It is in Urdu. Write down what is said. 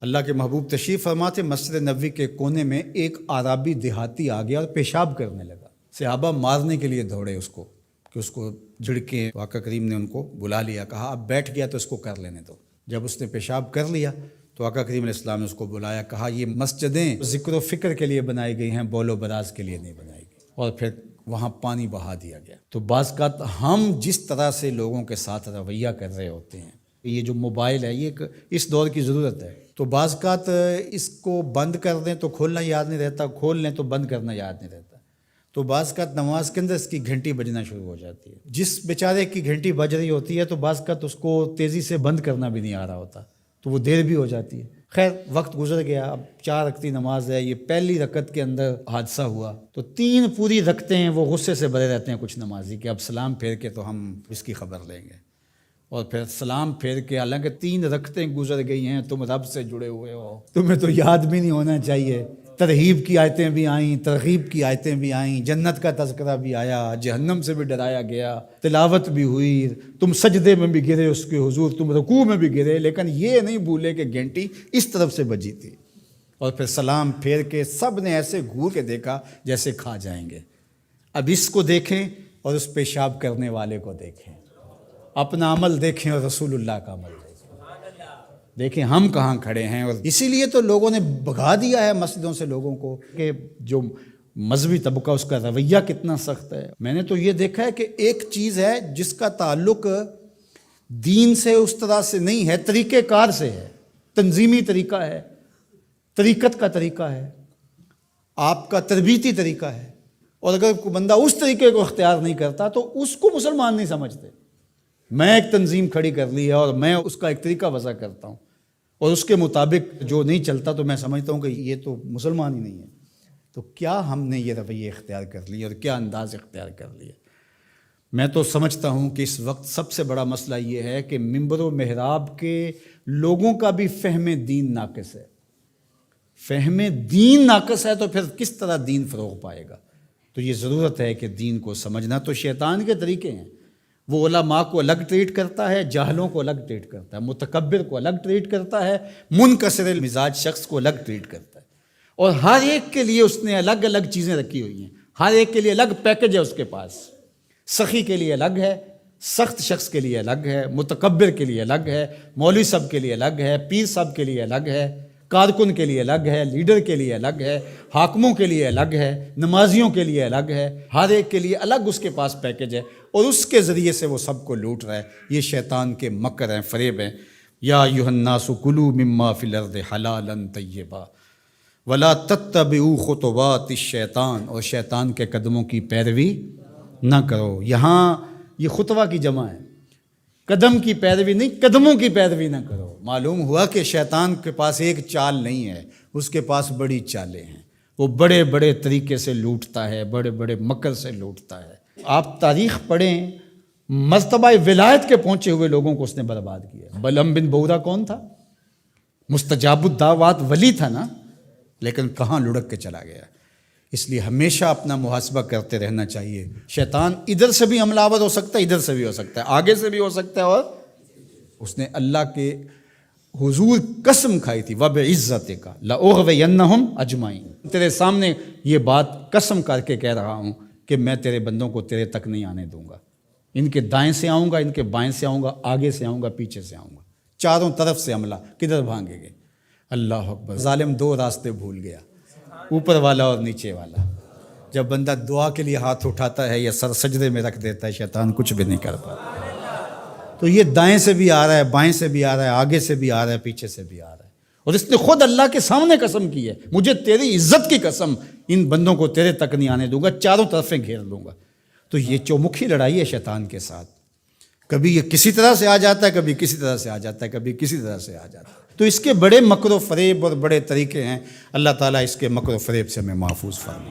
اللہ کے محبوب تشریف فرما تھے، مسجد نبوی کے کونے میں ایک عربی دیہاتی آ گیا اور پیشاب کرنے لگا۔ صحابہ مارنے کے لیے دوڑے اس کو کہ اس کو جھڑکیں۔ آقا کریم نے ان کو بلا لیا، کہا اب بیٹھ گیا تو اس کو کر لینے دو۔ جب اس نے پیشاب کر لیا تو آقا کریم علیہ السلام نے اس کو بلایا، کہا یہ مسجدیں ذکر و فکر کے لیے بنائی گئی ہیں، بول و براز کے لیے نہیں بنائی گئی، اور پھر وہاں پانی بہا دیا گیا۔ تو بعض اوقات ہم جس طرح سے لوگوں کے ساتھ رویہ کر رہے ہوتے ہیں، یہ جو موبائل ہے یہ اس دور کی ضرورت ہے، تو بعض اوقات اس کو بند کر دیں تو کھولنا یاد نہیں رہتا، کھول لیں تو بند کرنا یاد نہیں رہتا، تو بعض اوقات نماز کے اندر اس کی گھنٹی بجنا شروع ہو جاتی ہے۔ جس بیچارے کی گھنٹی بج رہی ہوتی ہے تو بعض اوقات اس کو تیزی سے بند کرنا بھی نہیں آ رہا ہوتا، تو وہ دیر بھی ہو جاتی ہے۔ خیر وقت گزر گیا، اب 4 رکعتی نماز ہے، یہ پہلی رکعت کے اندر حادثہ ہوا تو 3 پوری رکعتیں ہیں وہ غصے سے بھرے رہتے ہیں کچھ نمازی کہ اب سلام پھیر کے تو ہم اس کی خبر لیں گے، اور پھر سلام پھیر کے حالانکہ 3 رکعتیں گزر گئی ہیں، تم رب سے جڑے ہوئے ہو، تمہیں تو یاد بھی نہیں ہونا چاہیے۔ ترغیب کی آیتیں بھی آئیں، ترغیب کی آیتیں بھی آئیں، جنت کا تذکرہ بھی آیا، جہنم سے بھی ڈرایا گیا، تلاوت بھی ہوئی، تم سجدے میں بھی گرے اس کے حضور، تم رکوع میں بھی گرے، لیکن یہ نہیں بھولے کہ گھنٹی اس طرف سے بجی تھی۔ اور پھر سلام پھیر کے سب نے ایسے گھور کے دیکھا جیسے کھا جائیں گے۔ اب اس کو دیکھیں اور اس پیشاب کرنے والے کو دیکھیں، اپنا عمل دیکھیں اور رسول اللہ کا عمل دیکھیں ہم کہاں کھڑے ہیں۔ اور اسی لیے تو لوگوں نے بھگا دیا ہے مسجدوں سے لوگوں کو کہ جو مذہبی طبقہ اس کا رویہ کتنا سخت ہے۔ میں نے تو یہ دیکھا ہے کہ ایک چیز ہے جس کا تعلق دین سے اس طرح سے نہیں ہے، طریقہ کار سے ہے، تنظیمی طریقہ ہے، طریقت کا طریقہ ہے، آپ کا تربیتی طریقہ ہے، اور اگر کوئی بندہ اس طریقے کو اختیار نہیں کرتا تو اس کو مسلمان نہیں سمجھتے۔ میں ایک تنظیم کھڑی کر لی ہے اور میں اس کا ایک طریقہ وضع کرتا ہوں اور اس کے مطابق جو نہیں چلتا تو میں سمجھتا ہوں کہ یہ تو مسلمان ہی نہیں ہے۔ تو کیا ہم نے یہ رویہ اختیار کر لیا اور کیا انداز اختیار کر لیا؟ میں تو سمجھتا ہوں کہ اس وقت سب سے بڑا مسئلہ یہ ہے کہ منبر و محراب کے لوگوں کا بھی فہم دین ناقص ہے۔ فہم دین ناقص ہے تو پھر کس طرح دین فروغ پائے گا؟ تو یہ ضرورت ہے کہ دین کو سمجھنا۔ تو شیطان کے طریقے ہیں، وہ علماء کو الگ ٹریٹ کرتا ہے، جاہلوں کو الگ ٹریٹ کرتا ہے، متکبر کو الگ ٹریٹ کرتا ہے، منکسر المزاج شخص کو الگ ٹریٹ کرتا ہے، اور ہر ایک کے لیے اس نے الگ الگ چیزیں رکھی ہوئی ہیں، ہر ایک کے لیے الگ پیکج ہے اس کے پاس۔ سخی کے لیے الگ ہے، سخت شخص کے لیے الگ ہے، متکبر کے لیے الگ ہے، مولوی صاحب کے لیے الگ ہے، پیر صاحب کے لیے الگ ہے، کارکن کے لیے الگ ہے، لیڈر کے لیے الگ ہے، حاکموں کے لیے الگ ہے، نمازیوں کے لیے الگ ہے، ہر ایک کے لیے الگ اس کے پاس پیکج ہے، اور اس کے ذریعے سے وہ سب کو لوٹ رہا ہے۔ یہ شیطان کے مکر ہیں، فریب ہیں۔ یا ایھا الناس کلوا مما فی الارض حلالا طیبا ولا تتبعوا خطوات الشیطان، اور شیطان کے قدموں کی پیروی نہ کرو۔ یہاں یہ خطوہ کی جمع ہے، قدم کی پیروی نہیں، قدموں کی پیروی نہ کرو۔ معلوم ہوا کہ شیطان کے پاس ایک چال نہیں ہے، اس کے پاس بڑی چالیں ہیں، وہ بڑے بڑے طریقے سے لوٹتا ہے، بڑے بڑے مکر سے لوٹتا ہے۔ آپ تاریخ پڑھیں، مرتبہ ولایت کے پہنچے ہوئے لوگوں کو اس نے برباد کیا۔ بلعم بن بورا کون تھا؟ مستجاب الدعوات ولی تھا نا، لیکن کہاں لڑک کے چلا گیا۔ اس لیے ہمیشہ اپنا محاسبہ کرتے رہنا چاہیے۔ شیطان ادھر سے بھی حملہ آور ہو سکتا ہے، ادھر سے بھی ہو سکتا ہے، آگے سے بھی ہو سکتا ہے، اور اس نے اللہ کے حضور قسم کھائی تھی وَبِعِزَّتِكَ لَأُغْوِيَنَّهُمْ أَجْمَعِينَ، تیرے سامنے یہ بات قسم کر کے کہہ رہا ہوں کہ میں تیرے بندوں کو تیرے تک نہیں آنے دوں گا۔ ان کے دائیں سے آؤں گا، ان کے بائیں سے آؤں گا، آگے سے آؤں گا، پیچھے سے آؤں گا، چاروں طرف سے حملہ، کدھر بھاگیں گے؟ اللہ اکبر۔ ظالم 2 راستے بھول گیا، اوپر والا اور نیچے والا۔ جب بندہ دعا کے لیے ہاتھ اٹھاتا ہے یا سر سجدے میں رکھ دیتا ہے، شیطان کچھ بھی نہیں کر پاتا۔ تو یہ دائیں سے بھی آ رہا ہے، بائیں سے بھی آ رہا ہے، آگے سے بھی آ رہا ہے، پیچھے سے بھی آ رہا ہے، اور اس نے خود اللہ کے سامنے قسم کی ہے، مجھے تیری عزت کی قسم، ان بندوں کو تیرے تک نہیں آنے دوں گا، چاروں طرفیں گھیر لوں گا۔ تو یہ چومکھی لڑائی ہے شیطان کے ساتھ، کبھی یہ کسی طرح سے آ جاتا ہے، کبھی کسی طرح سے آ جاتا ہے، کبھی کسی طرح سے آ جاتا ہے۔ تو اس کے بڑے مکر و فریب اور بڑے طریقے ہیں۔ اللہ تعالیٰ اس کے مکر و فریب سے ہمیں محفوظ فرمائے۔